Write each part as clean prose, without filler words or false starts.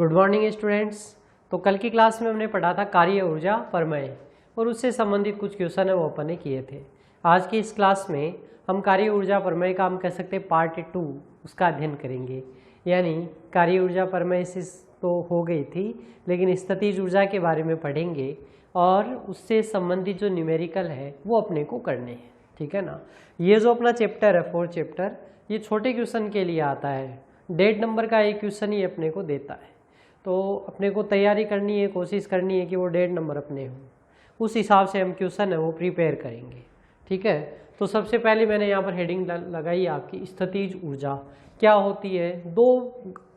Good morning students. तो कल की क्लास में हमने पढ़ा था कार्य ऊर्जा प्रमेय और उससे संबंधित कुछ क्वेश्चन है वो अपन ने किए थे। आज की इस क्लास में हम कार्य ऊर्जा प्रमेय का हम कह सकते हैं पार्ट 2 उसका अध्ययन करेंगे। यानी कार्य ऊर्जा प्रमेय से तो हो गई थी, लेकिन स्थितिज ऊर्जा के बारे में पढ़ेंगे और उससे संबंधित जो न्यूमेरिकल है वो अपने को करने हैं। ठीक है ना। ये जो अपना चैप्टर है 4 चैप्टर, ये छोटे क्वेश्चन के लिए आता है। 1.5 नंबर का एक क्वेश्चन ही अपने को देता है, तो अपने को तैयारी करनी है, कोशिश करनी है कि वो 1.5 नंबर अपने हों। उस हिसाब से हम क्वेश्चन है वो प्रिपेयर करेंगे। ठीक है। तो सबसे पहले मैंने यहाँ पर हेडिंग लगाई आपकी स्थितिज ऊर्जा क्या होती है। दो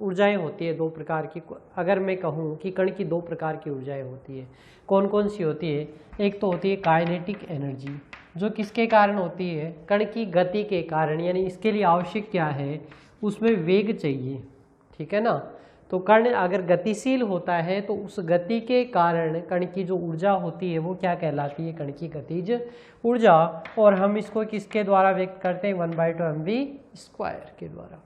ऊर्जाएं होती है, दो प्रकार की। अगर मैं कहूँ कि कण की दो प्रकार की ऊर्जाएं होती है, कौन कौन सी होती है। एक तो होती है काइनेटिक एनर्जी, जो किसके कारण होती है, कण की गति के कारण। यानी इसके लिए आवश्यक क्या है, उसमें वेग चाहिए। ठीक है ना। तो कण अगर गतिशील होता है तो उस गति के कारण कण की जो ऊर्जा होती है वो क्या कहलाती है, कण की गतिज ऊर्जा। और हम इसको किसके द्वारा व्यक्त करते हैं, 1/2 mv² के द्वारा।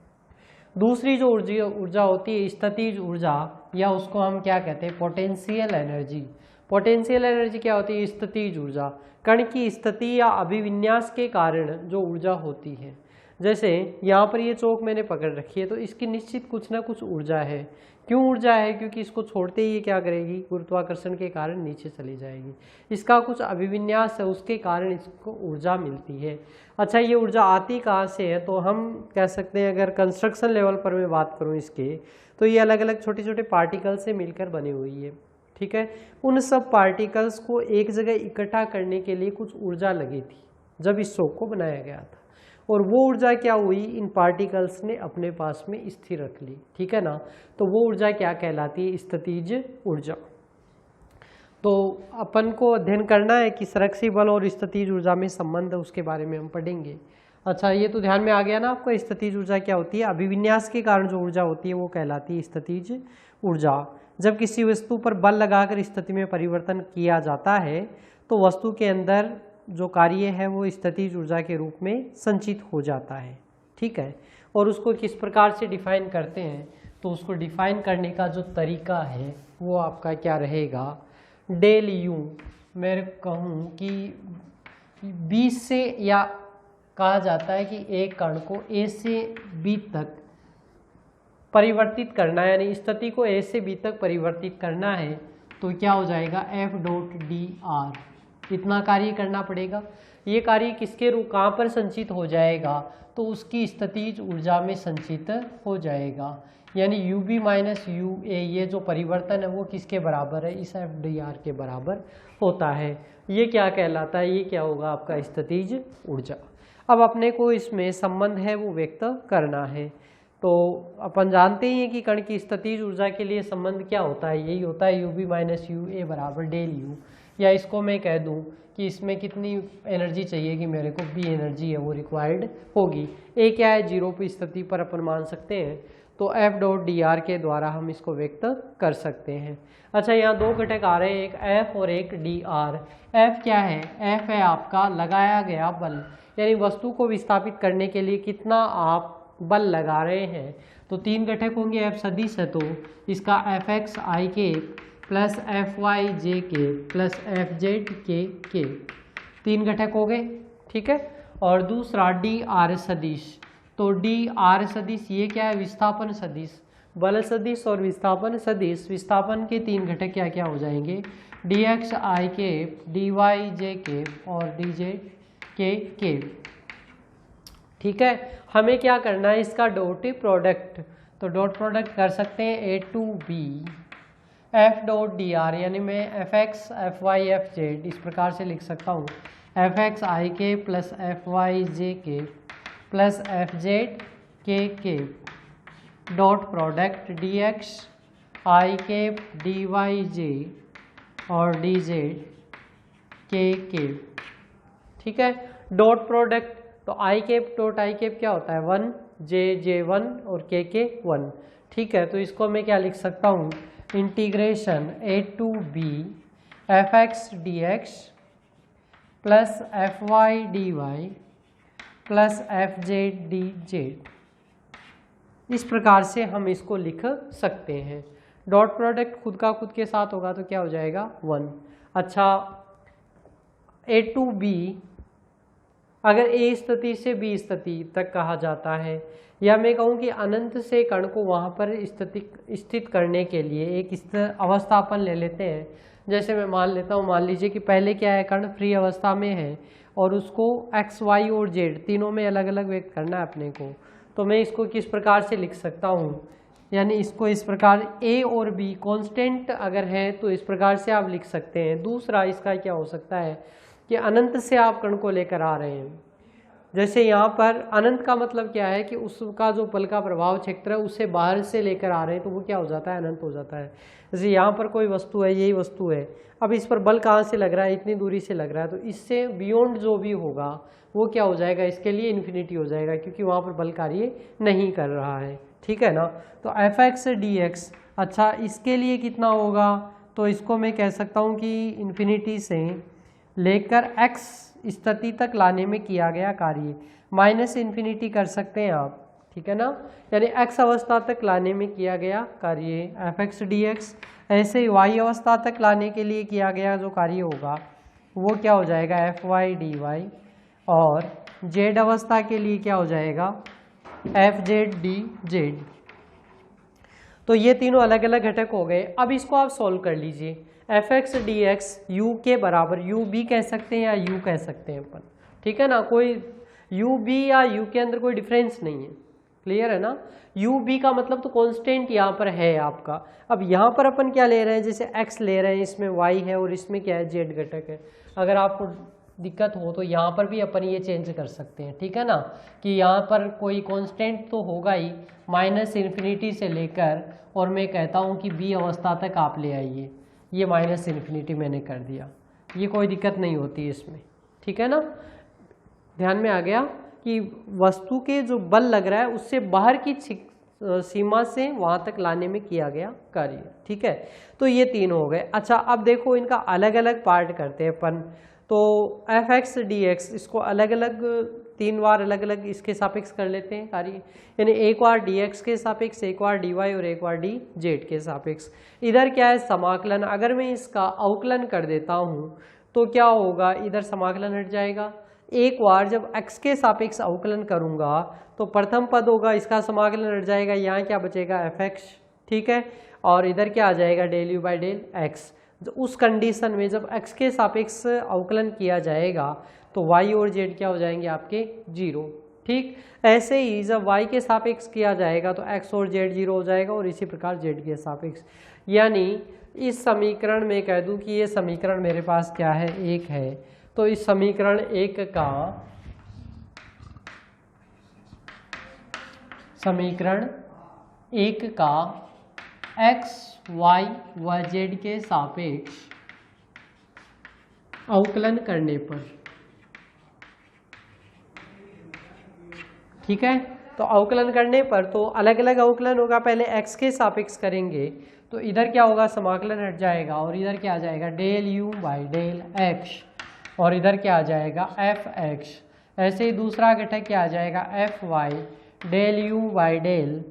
दूसरी जो ऊर्जा होती है स्थितिज ऊर्जा, या उसको हम क्या कहते हैं, पोटेंशियल एनर्जी। पोटेंशियल एनर्जी क्या होती है, स्थितिज ऊर्जा। कण की स्थिति या अभिविन्यास के कारण जो ऊर्जा होती है। जैसे यहाँ पर ये चौक मैंने पकड़ रखी है, तो इसकी निश्चित कुछ ना कुछ ऊर्जा है। क्यों ऊर्जा है, क्योंकि इसको छोड़ते ही ये क्या करेगी, गुरुत्वाकर्षण के कारण नीचे चली जाएगी। इसका कुछ अभिविन्यास है, उसके कारण इसको ऊर्जा मिलती है। अच्छा, ये ऊर्जा आती कहाँ से है, तो हम कह सकते हैं अगर कंस्ट्रक्शन लेवल पर मैं बात करूँ इसके, तो ये अलग अलग छोटे छोटे पार्टिकल से मिलकर बनी हुई है। ठीक है। उन सब पार्टिकल्स को एक जगह इकट्ठा करने के लिए कुछ ऊर्जा लगी थी जब इस चौक को बनाया गया था, और वो ऊर्जा क्या हुई, इन पार्टिकल्स ने अपने पास में स्थिर रख ली। ठीक है ना। तो वो ऊर्जा क्या कहलाती है, स्थितिज ऊर्जा। तो अपन को अध्ययन करना है कि संरक्षी बल और स्थितिज ऊर्जा में संबंध है, उसके बारे में हम पढ़ेंगे। अच्छा, ये तो ध्यान में आ गया ना आपको, स्थितिज ऊर्जा क्या होती है। अभिविन्यास के कारण जो ऊर्जा होती है वो कहलाती है स्थितिज ऊर्जा। जब किसी वस्तु पर बल लगाकर स्थिति में परिवर्तन किया जाता है तो वस्तु के अंदर जो कार्य है वो स्थितिज ऊर्जा के रूप में संचित हो जाता है। ठीक है। और उसको किस प्रकार से डिफाइन करते हैं, तो उसको डिफाइन करने का जो तरीका है वो आपका क्या रहेगा, डेल यू। मैं कहूँ कि 20 से, या कहा जाता है कि एक कण को ए से बी तक परिवर्तित करना है, यानी स्थिति को ए से बी तक परिवर्तित करना है, तो क्या हो जाएगा, F.dr। इतना कार्य करना पड़ेगा। ये कार्य किसके रूप, कहाँ पर संचित हो जाएगा, तो उसकी स्थितिज ऊर्जा में संचित हो जाएगा। यानी UB - UA ये जो परिवर्तन है वो किसके बराबर है, इस F.dr के बराबर होता है। ये क्या कहलाता है, ये क्या होगा आपका स्थितिज ऊर्जा। अब अपने को इसमें संबंध है वो व्यक्त करना है। तो अपन जानते ही हैं कि कण की स्थितिज ऊर्जा के लिए संबंध क्या होता है, यही होता है UB - UA बराबर डेल यू। या इसको मैं कह दूं कि इसमें कितनी एनर्जी चाहिए कि मेरे को B एनर्जी है वो रिक्वायर्ड होगी। ए क्या है, 0 की स्थिति पर अपन मान सकते हैं, तो F.dr के द्वारा हम इसको व्यक्त कर सकते हैं। अच्छा, यहाँ दो घटक आ रहे हैं, एक F और एक dr। F क्या है, F है आपका लगाया गया बल, यानी वस्तु को विस्थापित करने के लिए कितना आप बल लगा रहे हैं। तो 3 घटक होंगे, F सदिश है तो इसका Fx_ik plus Fy_jk plus Fz_k 3 घटक हो गए। ठीक है। और दूसरा dr सदिश, तो dr सदिश ये क्या है, विस्थापन सदिश। बल सदिश और विस्थापन सदिश, विस्थापन के 3 घटक क्या क्या हो जाएंगे, dxik, dyjk और dzk। ठीक है। हमें क्या करना है, इसका डॉट प्रोडक्ट, तो डॉट प्रोडक्ट कर सकते हैं A to B F.dr, यानी मैं Fx Fy Fz इस प्रकार से लिख सकता हूँ, Fxik plus Fyjk plus Fzk dot product dxik dyj और dzk। ठीक है। डॉट प्रोडक्ट, तो i cap dot i cap क्या होता है, 1 j1 और k 1। ठीक है। तो इसको मैं क्या लिख सकता हूँ, integration A to B Fx dx plus Fy dy plus Fz dz। इस प्रकार से हम इसको लिख सकते हैं। डॉट प्रोडक्ट खुद का खुद के साथ होगा तो क्या हो जाएगा 1। अच्छा ए टू बी अगर ए स्थिति से बी स्थिति तक कहा जाता है, या मैं कहूँ कि अनंत से कण को वहाँ पर स्थित करने के लिए एक अवस्था अपन ले लेते हैं। जैसे मैं मान लेता हूँ, मान लीजिए कि पहले क्या है, कण फ्री अवस्था में है और उसको एक्स वाई और जेड तीनों में अलग अलग व्यक्त करना है अपने को। तो मैं इसको किस प्रकार से लिख सकता हूँ, यानी इसको इस प्रकार ए और बी कांस्टेंट अगर है तो इस प्रकार से आप लिख सकते हैं। दूसरा इसका क्या हो सकता है कि अनंत से आप कण को लेकर आ रहे हैं। जैसे यहाँ पर अनंत का मतलब क्या है कि उसका जो बल का प्रभाव क्षेत्र है उसे बाहर से लेकर आ रहे हैं, तो वो क्या हो जाता है, अनंत हो जाता है। जैसे यहाँ पर कोई वस्तु है, यही वस्तु है, अब इस पर बल कहाँ से लग रहा है, इतनी दूरी से लग रहा है, तो इससे बियॉन्ड जो भी होगा वो क्या हो जाएगा, इसके लिए इन्फिनिटी हो जाएगा, क्योंकि वहाँ पर बल कार्य नहीं कर रहा है। ठीक है ना। तो एफ एक्स डी एक्स, अच्छा इसके लिए कितना होगा, तो इसको मैं कह सकता हूँ कि इन्फिनिटी से लेकर एक्स स्थिति तक लाने में किया गया कार्य, माइनस इन्फिनिटी कर सकते हैं आप। ठीक है ना, यानी एक्स अवस्था तक लाने में किया गया कार्य एफ एक्स डी एक्स। ऐसे ही वाई अवस्था तक लाने के लिए किया गया जो कार्य होगा वो क्या हो जाएगा, एफ वाई डी वाई। और जेड अवस्था के लिए क्या हो जाएगा, एफ जेड डी जेड। तो ये तीनों अलग अलग घटक हो गए। अब इसको आप सॉल्व कर लीजिए। F x d x you के बराबर, यू बी कह सकते हैं या यू कह सकते हैं अपन। ठीक है ना, कोई यू बी या यू के अंदर कोई डिफरेंस नहीं है। क्लियर है ना। यू बी का मतलब तो कांस्टेंट यहाँ पर है आपका। अब यहाँ पर अपन क्या ले रहे हैं, जैसे एक्स ले रहे हैं, इसमें वाई है और इसमें क्या है, जेड घटक है। अगर आपको दिक्कत हो तो यहाँ पर भी अपन ये चेंज कर सकते हैं। ठीक है ना, कि यहाँ पर कोई कांस्टेंट तो होगा ही, माइनस इन्फिनिटी से लेकर, और मैं कहता हूँ कि बी अवस्था तक आप ले आइए। ये माइनस इन्फिनिटी मैंने कर दिया, ये कोई दिक्कत नहीं होती इसमें। ठीक है ना, ध्यान में आ गया कि वस्तु के जो बल लग रहा है उससे बाहर की सीमा से वहाँ तक लाने में किया गया कार्य। ठीक है, तो ये तीन हो गए। अच्छा अब देखो इनका अलग अलग पार्ट करते हैं अपन। तो एफ एक्स डी एक्स इसको अलग अलग 3 बार अलग अलग इसके सापेक्ष कर लेते हैं कार्य, यानी एक बार डी एक्स के सापेक्ष, एक बार डी वाई और एक बार डी जेड के सापेक्ष। इधर क्या है, समाकलन। अगर मैं इसका अवकलन कर देता हूँ तो क्या होगा, इधर समाकलन हट जाएगा। एक बार जब x के सापेक्ष अवकलन करूंगा तो प्रथम पद होगा, इसका समाकलन हट जाएगा, यहाँ क्या बचेगा fx। ठीक है, और इधर क्या आ जाएगा, del u by del x। उस कंडीशन में जब x के सापेक्ष अवकलन किया जाएगा तो y और z क्या हो जाएंगे आपके 0। ठीक, ऐसे ही जब y के सापेक्ष किया जाएगा तो x और z 0 हो जाएगा, और इसी प्रकार z के सापेक्ष। यानी इस समीकरण में कह दूं कि ये समीकरण मेरे पास क्या है, 1 है। तो इस समीकरण 1 का x, y व z के सापेक्ष अवकलन करने पर, ठीक है, तो अवकलन करने पर तो अलग अलग अवकलन होगा। पहले x के सापेक्ष करेंगे तो इधर क्या होगा, समाकलन हट जाएगा, और इधर क्या आ जाएगा, del u by del x, और इधर क्या आ जाएगा एफ एक्स। ऐसे ही दूसरा घटक क्या आ जाएगा, f y del u by del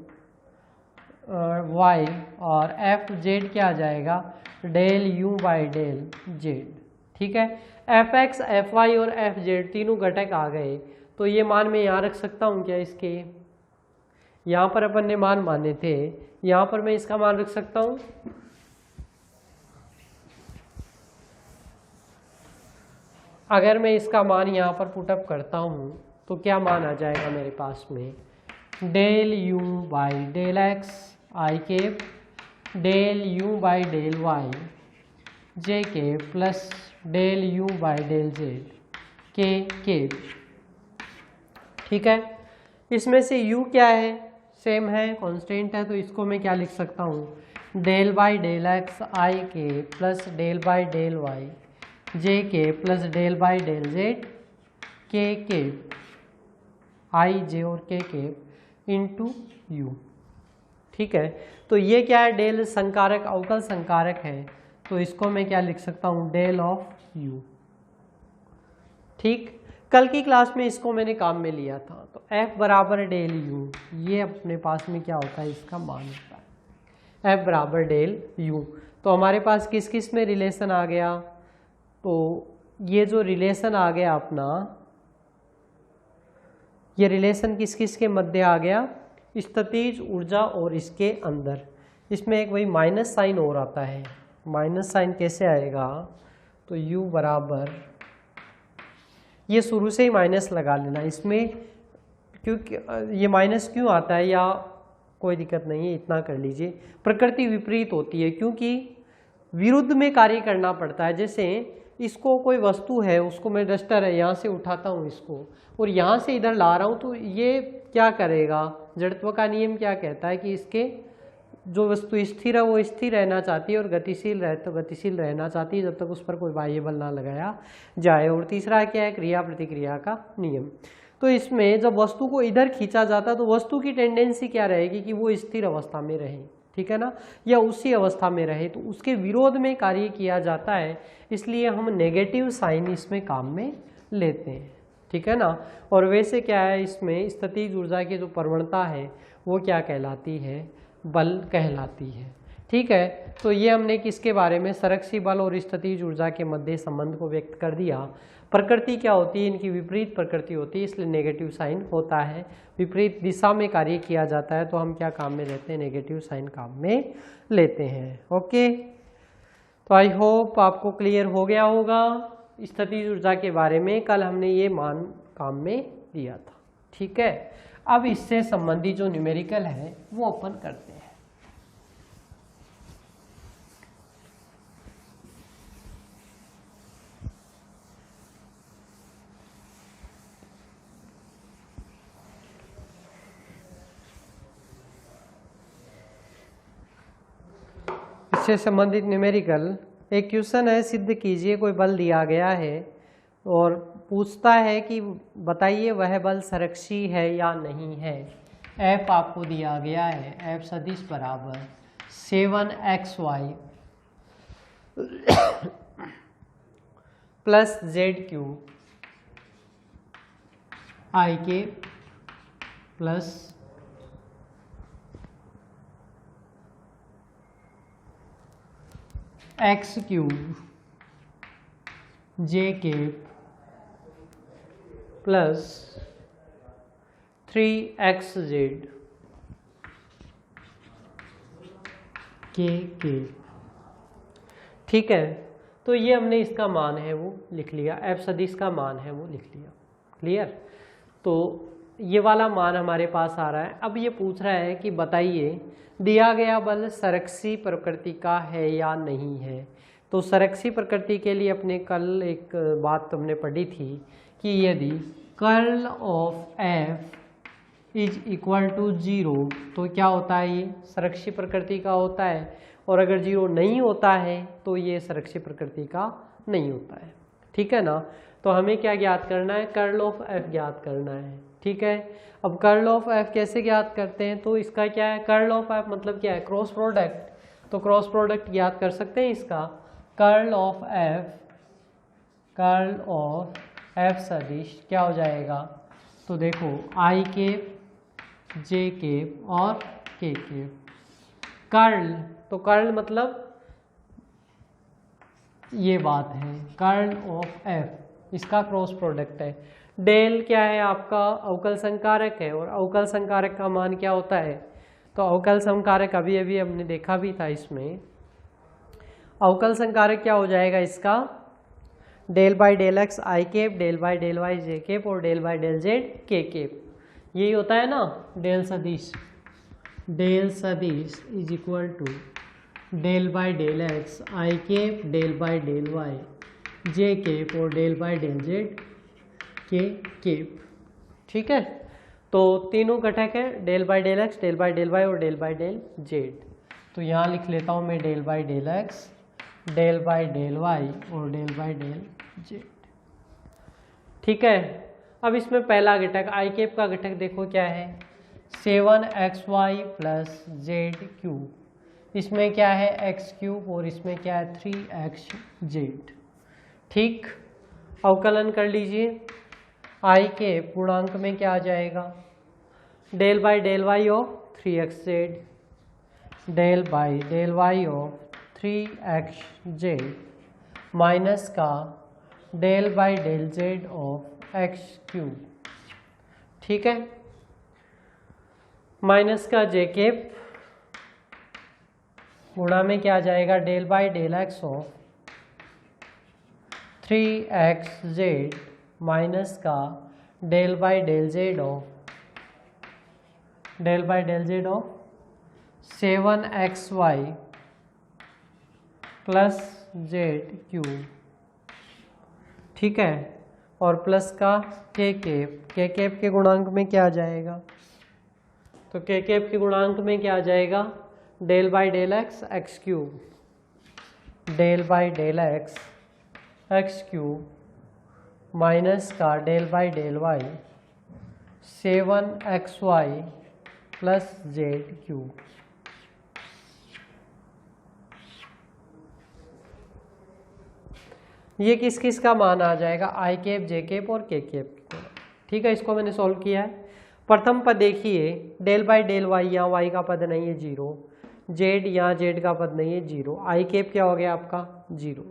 y, और एफ जेड क्या आ जाएगा, del u by del z. ठीक है, एफ एक्स, एफ वाई और एफ जेड तीनों घटक आ गए। तो ये मान मैं यहाँ रख सकता हूँ क्या, इसके यहाँ पर अपन ने मान माने थे, यहाँ पर मैं इसका मान रख सकता हूँ। अगर मैं इसका मान यहाँ पर पुटअप करता हूँ तो क्या मान आ जाएगा मेरे पास में, del u by del x i cap, del u by del y j k, plus del u by del z k cap. ठीक है, इसमें से u क्या है, सेम है, कांस्टेंट है, तो इसको मैं क्या लिख सकता हूँ, del by del x i k plus del by del y j k plus del by del z k i जे और के इंटू यू। ठीक है, तो ये क्या है, डेल संकारक, अवकल संकारक है, तो इसको मैं क्या लिख सकता हूँ, डेल ऑफ यू। ठीक, कल की क्लास में इसको मैंने काम में लिया था। तो f बराबर डेल यू, ये अपने पास में क्या होता है, इसका मान होता है। F बराबर डेल U। तो हमारे पास किस किस में रिलेशन आ गया, तो ये जो रिलेशन आ गया अपना, ये रिलेशन किस किस के मध्य आ गया, स्थितिज ऊर्जा और इसके अंदर। इसमें एक वही माइनस साइन और आता है। माइनस साइन कैसे आएगा, तो U बराबर, ये शुरू से ही माइनस लगा लेना इसमें, क्योंकि ये माइनस क्यों आता है, या कोई दिक्कत नहीं है, इतना कर लीजिए। प्रकृति विपरीत होती है क्योंकि विरुद्ध में कार्य करना पड़ता है। जैसे इसको कोई वस्तु है, उसको मैं डस्टर है यहाँ से उठाता हूँ इसको और यहाँ से इधर ला रहा हूँ, तो ये क्या करेगा, जड़त्व का नियम क्या कहता है कि इसके जो वस्तु स्थिर है वो स्थिर रहना चाहती है और गतिशील रहे तो गतिशील रहना चाहती है जब तक उस पर कोई बाह्य बल ना लगाया जाए। और तीसरा क्या है, क्रिया प्रतिक्रिया का नियम। तो इसमें जब वस्तु को इधर खींचा जाता है तो वस्तु की टेंडेंसी क्या रहेगी कि वो स्थिर अवस्था में रहे, ठीक है ना, या उसी अवस्था में रहे, तो उसके विरोध में कार्य किया जाता है। इसलिए हम नेगेटिव साइन इसमें काम में लेते हैं, ठीक है ना। और वैसे क्या है, इसमें स्थितिज ऊर्जा की जो प्रवणता है वो क्या कहलाती है, बल कहलाती है, ठीक है। तो ये हमने किसके बारे में, संरक्षी बल और स्थितिज ऊर्जा के मध्य संबंध को व्यक्त कर दिया। प्रकृति क्या होती है, इनकी विपरीत प्रकृति होती है, इसलिए नेगेटिव साइन होता है। विपरीत दिशा में कार्य किया जाता है तो हम क्या काम में लेते हैं, नेगेटिव साइन काम में लेते हैं। ओके, तो आई होप आपको क्लियर हो गया होगा स्थितिज ऊर्जा के बारे में। कल हमने ये मान काम में दिया था, ठीक है। अब इससे संबंधित जो न्यूमेरिकल है वो ओपन करते हैं। इससे संबंधित न्यूमेरिकल एक क्वेश्चन है, सिद्ध कीजिए कोई बल दिया गया है और पूछता है कि बताइए वह बल संरक्षी है या नहीं है। F आपको दिया गया है, F सदिश बराबर 7xy प्लस ZQ I के प्लस x क्यूब J के प्लस 3xz के, ठीक है। तो ये हमने इसका मान है वो लिख लिया, F सदिश का मान है वो लिख लिया, क्लियर। तो ये वाला मान हमारे पास आ रहा है। अब ये पूछ रहा है कि बताइए दिया गया बल संरक्षी प्रकृति का है या नहीं है। तो संरक्षी प्रकृति के लिए अपने कल एक बात तुमने पढ़ी थी कि यदि curl of F is equal to 0 तो क्या होता है, ये संरक्षी प्रकृति का होता है, और अगर 0 नहीं होता है तो ये संरक्षी प्रकृति का नहीं होता है, ठीक है ना। तो हमें क्या ज्ञात करना है, कर्ल ऑफ F ज्ञात करना है, ठीक है। अब कर्ल ऑफ F कैसे ज्ञात करते हैं, तो इसका क्या है, कर्ल ऑफ F मतलब क्या है, क्रॉस प्रोडक्ट। तो क्रॉस प्रोडक्ट ज्ञात कर सकते हैं इसका, कर्ल ऑफ F सदिश क्या हो जाएगा, तो देखो I के J के और K के कर्ल, तो कर्ल मतलब ये बात है, कर्ल ऑफ F इसका क्रॉस प्रोडक्ट है। डेल क्या है आपका, अवकल संकारक है, और अवकल संकारक का मान क्या होता है, तो अवकल संकारक अभी अभी हमने देखा भी था। इसमें अवकल संकारक क्या हो जाएगा इसका, del by del x i cap, del by del y j cap और del by del z k cap, यही होता है ना डेल सदिश। डेल सदिश is equal to del by del x i cap, del by del y j cap और del by del z k cap, ठीक है। तो तीनों घटक है, del by del x, del by del y और डेल बाई डेल जेड। तो यहाँ लिख लेता हूँ मैं del by del x, del by del y और डेल बाई डेल जेड, ठीक है। अब इसमें पहला घटक आई केप का घटक देखो क्या है, 7xy प्लस जेड क्यूब, इसमें क्या है एक्स क्यूब और इसमें क्या है 3xz, ठीक। अवकलन कर लीजिए, आई के पूर्णांक में क्या आ जाएगा, del by del y of 3xz del by del y of 3xz minus का del by del z of x cube. ठीक है, माइनस का जे केप गुणा में क्या आ जाएगा, del by del x of 3xz minus का del by del z of 7xy plus z cube. ठीक है, और प्लस का के केप के गुणांक में क्या आ जाएगा, तो के केप के गुणांक में क्या आ जाएगा, del by del x x cube, del by del x cube minus का del by del y 7xy plus z cube. ये किस किस का मान आ जाएगा, आई केप, जे केप और के केप। ठीक है, इसको मैंने सॉल्व किया है। प्रथम पद देखिए, डेल बाई डेल वाई, यहाँ वाई का पद नहीं है 0, जेड यहाँ जेड का पद नहीं है 0, आई केप क्या हो गया आपका 0।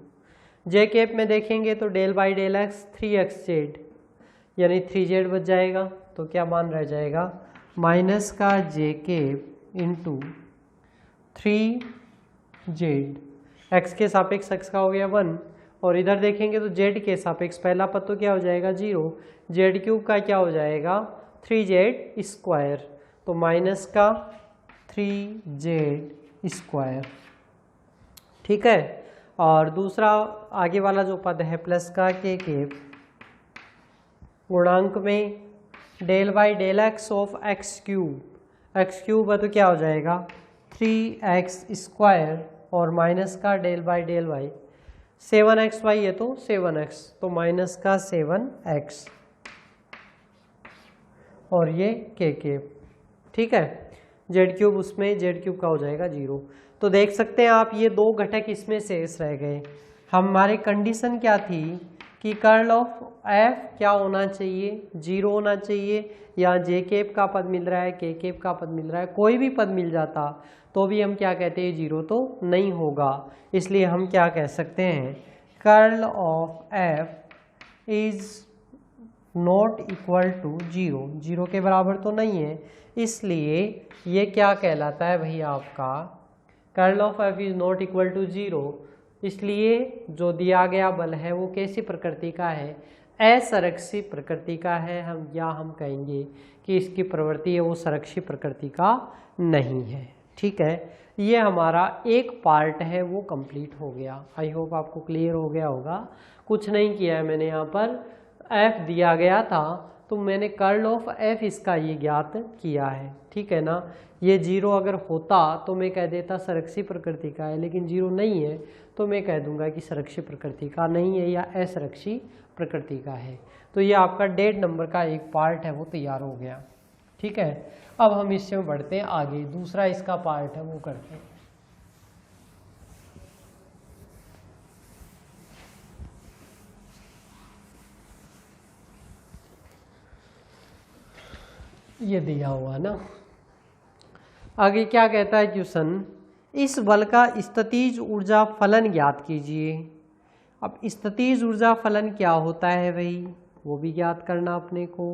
जे केप में देखेंगे तो del by del x 3xz यानी 3z बच जाएगा, तो क्या मान रह जाएगा, माइनस का जे केप इंटू 3z, एक्स के सापेक्ष एक्स का हो गया 1, और इधर देखेंगे तो z के सापेक्ष पहला पद तो क्या हो जाएगा 0, जेड क्यूब का क्या हो जाएगा 3z स्क्वायर, तो माइनस का 3z स्क्वायर। ठीक है, और दूसरा आगे वाला जो पद है प्लस का के केप गुणांक में del by del x of x cube है तो क्या हो जाएगा 3x स्क्वायर, और माइनस का del by del y 7xy है तो 7x, तो माइनस का 7x, और ये के केप। ठीक है, जेड क्यूब उसमें जेड क्यूब का हो जाएगा 0। तो देख सकते हैं आप ये दो घटक इसमें शेष रह गए। हमारी कंडीशन क्या थी कि कर्ल ऑफ एफ क्या होना चाहिए, 0 होना चाहिए, या जे केप का पद मिल रहा है, के केप का पद मिल रहा है, कोई भी पद मिल जाता तो भी हम क्या कहते हैं 0 तो नहीं होगा। इसलिए हम क्या कह सकते हैं, curl of f is not equal to 0, 0 के बराबर तो नहीं है, इसलिए ये क्या कहलाता है भैया आपका, curl of f is not equal to 0। इसलिए जो दिया गया बल है वो कैसी प्रकृति का है, असंरक्षी प्रकृति का है। हम कहेंगे कि इसकी प्रवृत्ति है वो संरक्षी प्रकृति का नहीं है। ठीक है, ये हमारा एक पार्ट है वो कंप्लीट हो गया। आई होप आपको क्लियर हो गया होगा। कुछ नहीं किया है मैंने, यहाँ पर एफ दिया गया था तो मैंने कर्ल ऑफ एफ इसका ये ज्ञात किया है। ठीक है ना, ये 0 अगर होता तो मैं कह देता संरक्षी प्रकृति का है, लेकिन 0 नहीं है तो मैं कह दूंगा कि संरक्षी प्रकृति का नहीं है या असंरक्षी प्रकृति का है। तो ये आपका 1.5 नंबर का एक पार्ट है वो तैयार हो गया। ठीक है, अब हम इससे बढ़ते हैं आगे, दूसरा इसका पार्ट है वो करते हैं। ये दिया हुआ ना, आगे क्या कहता है क्वेश्चन, इस बल का स्थितिज ऊर्जा फलन ज्ञात कीजिए। अब स्थितिज ऊर्जा फलन क्या होता है भाई, वो भी ज्ञात करना अपने को।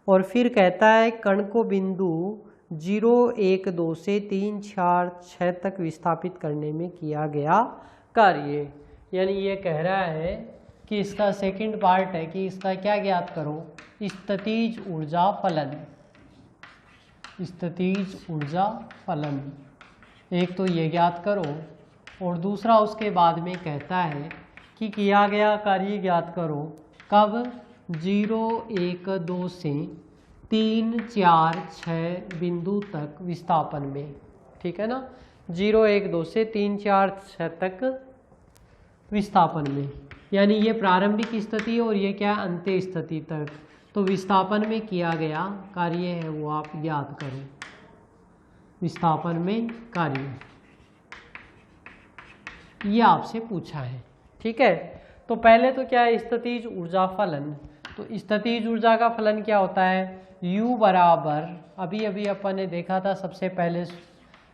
और फिर कहता है कण को बिंदु 0, 1, 2 से 3, 4, 6 तक विस्थापित करने में किया गया कार्य। यानी ये कह रहा है कि इसका सेकंड पार्ट है कि इसका क्या ज्ञात करो, स्थितिज ऊर्जा फलन। स्थितिज ऊर्जा फलन एक तो ये ज्ञात करो, और दूसरा उसके बाद में कहता है कि किया गया कार्य ज्ञात करो कब, 0, 1, 2 से 3, 4, 6 बिंदु तक विस्थापन में। ठीक है ना, 0, 1, 2 से 3, 4, 6 तक विस्थापन में, यानी ये प्रारंभिक स्थिति और ये क्या अंत्य स्थिति तक। तो विस्थापन में किया गया कार्य है वो आप ज्ञात करो, विस्थापन में कार्य, ये आपसे पूछा है। ठीक है, तो पहले तो क्या है स्थितिज ऊर्जा फलन। तो स्थितिज ऊर्जा का फलन क्या होता है, U बराबर, अभी अपन ने देखा था सबसे पहले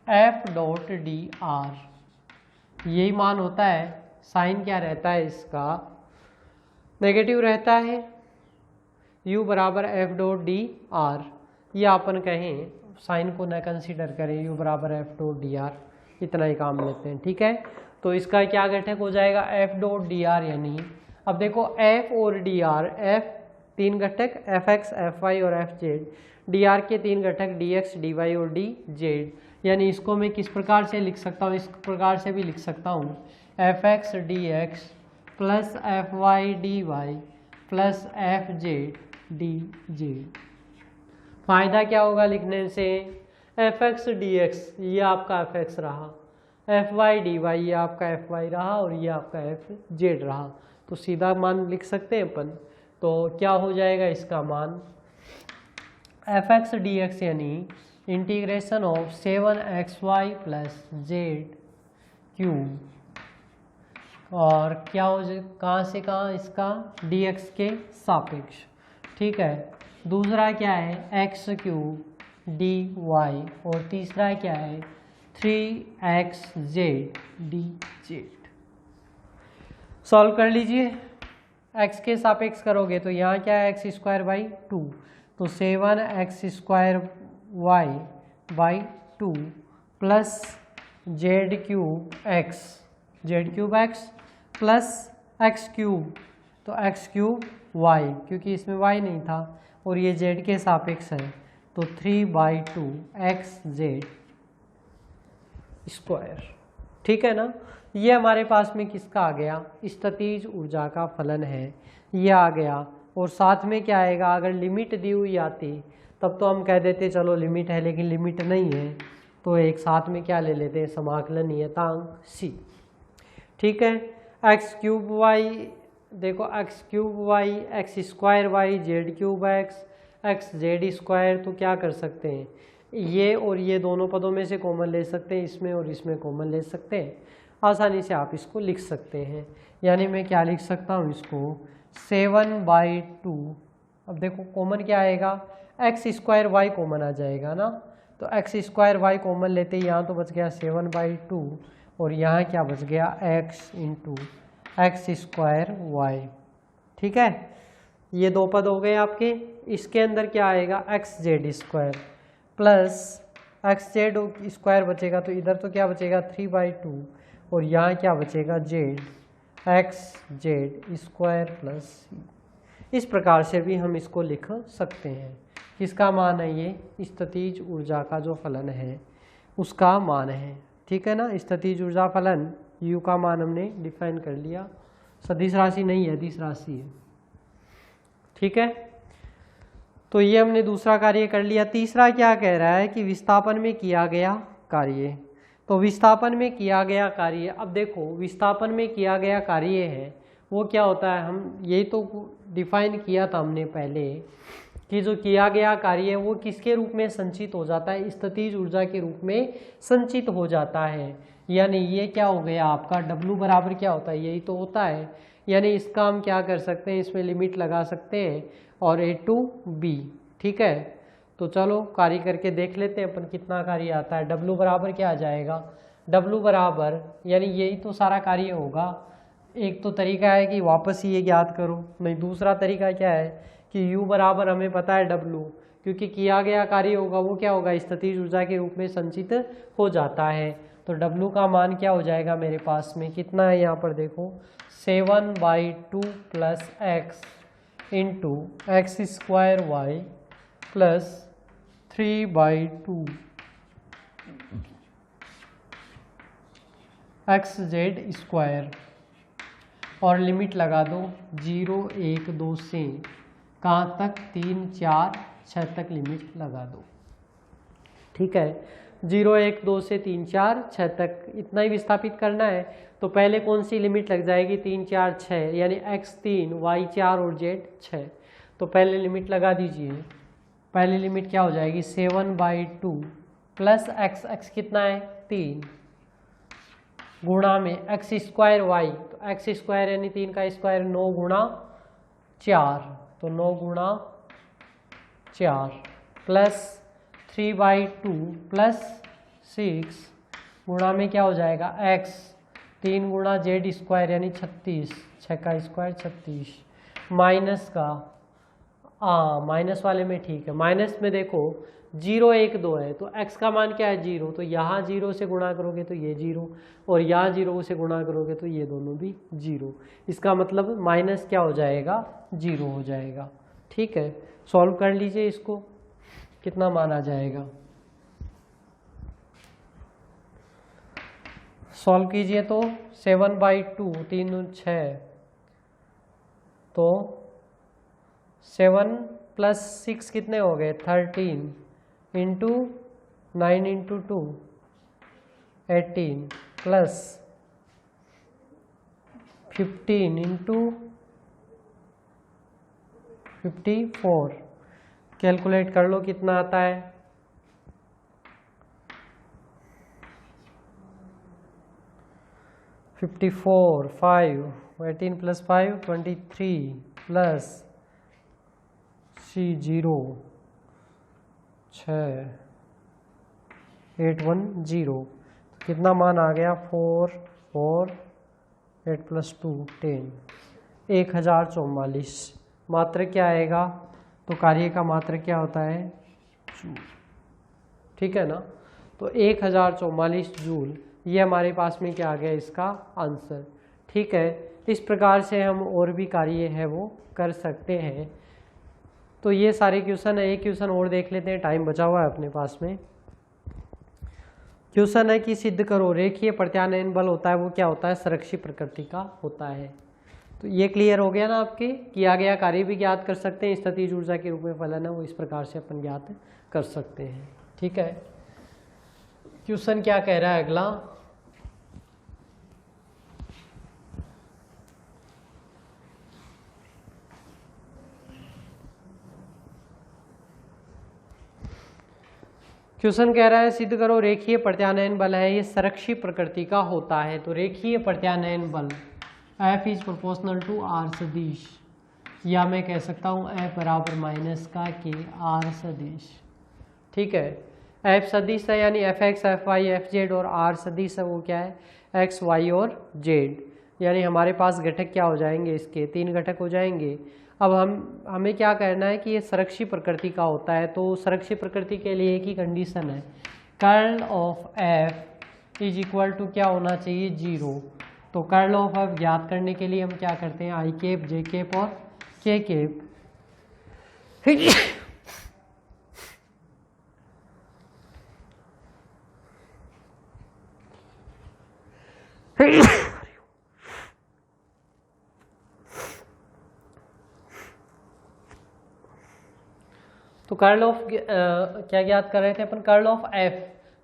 एफ डॉट डी आर, यही मान होता है। साइन क्या रहता है इसका, नेगेटिव रहता है। u बराबर एफ डॉट डी आर, या अपन कहें साइन को न कंसीडर करें, u बराबर एफ डॉट डी आर, इतना ही काम लेते हैं, ठीक है। तो इसका क्या घटक हो जाएगा, एफ डॉट डी आर, यानी अब देखो एफ और डी आर, एफ तीन घटक एफ एक्स एफ वाई और एफ जेड, डी आर के तीन घटक डी एक्स डी वाई और डी जेड, यानी इसको मैं किस प्रकार से लिख सकता हूँ, इस प्रकार से भी लिख सकता हूँ, f x d x plus f y d y plus f z d z. फायदा क्या होगा लिखने से, एफ एक्स डी एक्स ये आपका एफ एक्स रहा, एफ वाई डी वाई ये आपका एफ वाई रहा और ये आपका एफ जेड रहा, तो सीधा मान लिख सकते हैं अपन। तो क्या हो जाएगा इसका मान, एफ एक्स डी एक्स यानी integration of 7xy plus z cube, और क्या हो जाए कहाँ से कहाँ, इसका dx के सापेक्ष, ठीक है। दूसरा क्या है एक्स क्यूब dy, और तीसरा क्या है 3xz dz। सॉल्व कर लीजिए, x के सापेक्ष करोगे तो यहाँ क्या है एक्स स्क्वायर बाई 2, तो 7x square y by 2 plus z cube x plus x cube, तो एक्स क्यूब वाई, क्योंकि इसमें वाई नहीं था और ये जेड के सापेक्ष है, तो 3/2 एक्स जेड स्क्वायर, ठीक है ना। ये हमारे पास में किसका आ गया, स्थितिज ऊर्जा का फलन है, ये आ गया। और साथ में क्या आएगा, अगर लिमिट दी हुई आती तब तो हम कह देते चलो लिमिट है, लेकिन लिमिट नहीं है तो एक साथ में क्या ले लेते हैं, समाकलन नियतांक c, ठीक है। एक्स क्यूब वाई, देखो x cube y x square y z cube x z square, तो क्या कर सकते हैं, ये और ये दोनों पदों में से कॉमन ले सकते हैं, इसमें और इसमें कॉमन ले सकते हैं, आसानी से आप इसको लिख सकते हैं। यानी मैं क्या लिख सकता हूँ इसको 7/2, अब देखो कॉमन क्या आएगा, एक्स स्क्वायर वाई कॉमन आ जाएगा ना, तो एक्स स्क्वायर वाई कॉमन लेते ही यहाँ तो बच गया 7/2 और यहाँ क्या बच गया x into x square y, ठीक है। ये दो पद हो गए आपके। इसके अंदर क्या आएगा x z square plus x z square बचेगा, तो इधर तो क्या बचेगा 3/2 और यहाँ क्या बचेगा Z x z square plus, इस प्रकार से भी हम इसको लिख सकते हैं। किसका मान है, ये स्थितिज ऊर्जा का जो फलन है उसका मान है, ठीक है ना। स्थितिज ऊर्जा फलन u का मान हमने डिफाइन कर लिया, सदिश राशि नहीं है, अदिश राशि है, ठीक है। तो ये हमने दूसरा कार्य कर लिया। तीसरा क्या कह रहा है कि विस्थापन में किया गया कार्य, तो विस्थापन में किया गया कार्य, अब देखो विस्थापन में किया गया कार्य है वो क्या होता है, हम यही तो डिफाइन किया था हमने पहले कि जो किया गया कार्य है वो किसके रूप में संचित हो जाता है, स्थितिज ऊर्जा के रूप में संचित हो जाता है। यानी ये क्या हो गया आपका W बराबर क्या होता है, यही तो होता है। यानी इसका हम क्या कर सकते हैं, इसमें लिमिट लगा सकते हैं और A to B, ठीक है। तो चलो कार्य करके देख लेते हैं अपन कितना कार्य आता है। W बराबर क्या आ जाएगा, W बराबर यानी यही तो सारा कार्य होगा। एक तो तरीका है कि वापस ही ये ज्ञात करो, नहीं दूसरा तरीका क्या है कि U बराबर हमें पता है W, क्योंकि किया गया कार्य होगा वो क्या होगा, स्थितिज ऊर्जा के रूप में संचित हो जाता है। तो W का मान क्या हो जाएगा मेरे पास में, कितना है यहाँ पर देखो 7/2 plus x into x square y plus 3/2 x z square, और लिमिट लगा दो 0 1 2 से कहाँ तक 3 4 6 तक लिमिट लगा दो, ठीक है। 0 1 2 से 3 4 6 तक इतना ही विस्थापित करना है। तो पहले कौन सी लिमिट लग जाएगी 3 4 6, यानी x 3 y 4 और z 6। तो पहले लिमिट लगा दीजिए, पहली लिमिट क्या हो जाएगी 7/2 प्लस x कितना है 3 गुणा में एक्स स्क्वायर वाई, तो एक्स स्क्वायर यानी 3 का स्क्वायर 9 गुणा 4, तो 9 गुणा 4 प्लस 3/2 प्लस 6 गुणा में क्या हो जाएगा x, 3 गुणा जेड स्क्वायर यानी 36, 6 का स्क्वायर 36, माइनस का माइनस वाले में ठीक है, माइनस में देखो 0 1 2 है तो x का मान क्या है 0, तो यहाँ 0 से गुणा करोगे तो ये 0 और यहाँ 0 से गुणा करोगे तो ये दोनों भी 0, इसका मतलब माइनस क्या हो जाएगा 0 हो जाएगा। ठीक है, सॉल्व कर लीजिए इसको, कितना मान आ जाएगा, सॉल्व कीजिए तो 7/2 3 दूनी 6, तो 7 + 6 कितने हो गए 13 into 9 into 2 18 plus 15 into 54, calculate कर लो कितना आता है, 54 5 18 + 5 23 प्लस C0 6 810, कितना मान आ गया 4 4 8 + 2 10, 1044। मात्रक क्या आएगा, तो कार्य का मात्रक क्या होता है जूल, ठीक है ना, तो 1044 जूल, ये हमारे पास में क्या आ गया इसका आंसर। ठीक है, इस प्रकार से हम और भी कार्य है वो कर सकते हैं। तो ये सारे क्वेश्चन है, एक क्वेश्चन और देख लेते हैं, टाइम बचा हुआ है अपने पास में। क्वेश्चन है कि सिद्ध करो रेखीय प्रत्यानयन बल होता है वो क्या होता है, संरक्षित प्रकृति का होता है। तो ये क्लियर हो गया ना आपके, किया गया कार्य भी ज्ञात कर सकते हैं, स्थितिज ऊर्जा के रूप में फलन है वो इस प्रकार से अपन ज्ञात कर सकते हैं। ठीक है, क्वेश्चन क्या कह रहा है अगला, क्वेश्चन कह रहा है सिद्ध करो रेखीय प्रत्यानयन बल है ये संरक्षित प्रकृति का होता है। तो रेखीय प्रत्यानयन बल F is proportional to R सदिश, या मैं कह सकता हूँ F बराबर माइनस का K R सदिश। ठीक है, F सदिश है यानी Fx Fy Fz और R सदिश है वो क्या है X Y और Z, यानी हमारे पास घटक क्या हो जाएंगे, इसके 3 घटक हो जाएंगे। अब हमें क्या करना है कि ये संरक्षित प्रकृति का होता है, तो संरक्षित प्रकृति के लिए एक ही कंडीशन है, curl of F is equal to क्या होना चाहिए 0। तो कर्ल ऑफ F ज्ञात करने के लिए हम क्या करते हैं, आई कैप जे कैप और के कैप। तो कर्ल ऑफ क्या ज्ञात कर रहे थे अपन, कर्ल ऑफ F,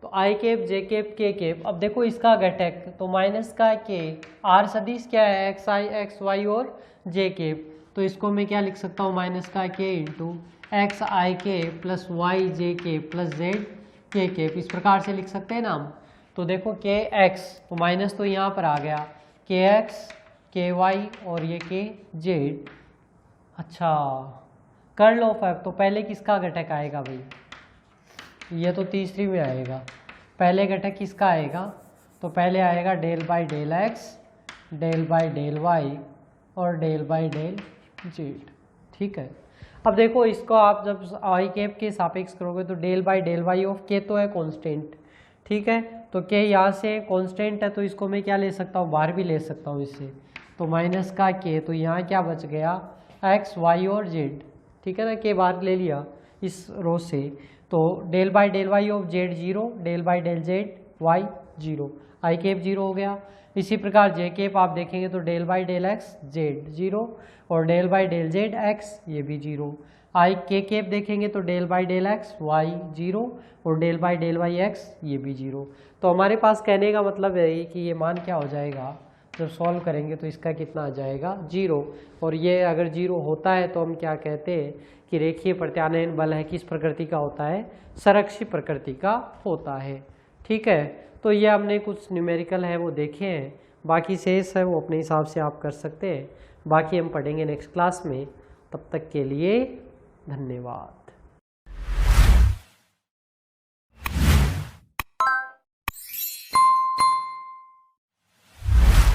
तो आई कैप जे कैप के कैप। अब देखो इसका घटक तो माइनस का के, आर सदिश क्या है एक्स आई एक्स वाई और जे कैप, तो इसको मैं क्या लिख सकता हूँ माइनस का के into x i k plus Y j k plus Z के कैप, इस प्रकार से लिख सकते हैं ना हम। तो देखो के एक्स तो माइनस तो यहाँ पर आ गया, के एक्स के वाई और ये के जेड। अच्छा, कर्ल ऑफ एफ तो पहले किसका घटक आएगा भाई, ये तो तीसरी में आएगा, पहले घटक किसका आएगा, तो पहले आएगा del by del x, del by del y और डेल बाई डेल जेड। ठीक है, अब देखो इसको आप जब आई कैप के सापेक्ष करोगे तो del by del y of के तो है कांस्टेंट, ठीक है, तो के यहाँ से कांस्टेंट है तो इसको मैं क्या ले सकता हूँ, बाहर भी ले सकता हूँ इससे, तो माइनस का के, तो यहाँ क्या बच गया एक्स वाई और जेड, ठीक है ना, के बाहर ले लिया इस रो से, तो del by del y of z 0, del by del z y 0, i cap 0 हो गया। इसी प्रकार जे कैप आप देखेंगे तो del by del x z 0 और del by del z x ये भी 0, आई के कैप देखेंगे तो del by del x y 0 और del by del y x ये भी 0। तो हमारे पास कहने का मतलब है कि ये मान क्या हो जाएगा, जब सॉल्व करेंगे तो इसका कितना आ जाएगा 0, और ये अगर 0 होता है तो हम क्या कहते हैं कि रेखीय प्रत्यानयन बल है किस प्रकृति का होता है, संरक्षित प्रकृति का होता है। ठीक है, तो ये हमने कुछ न्यूमेरिकल है वो देखे हैं, बाकी शेष है वो अपने हिसाब से आप कर सकते हैं, बाकी हम पढ़ेंगे नेक्स्ट क्लास में। तब तक के लिए धन्यवाद।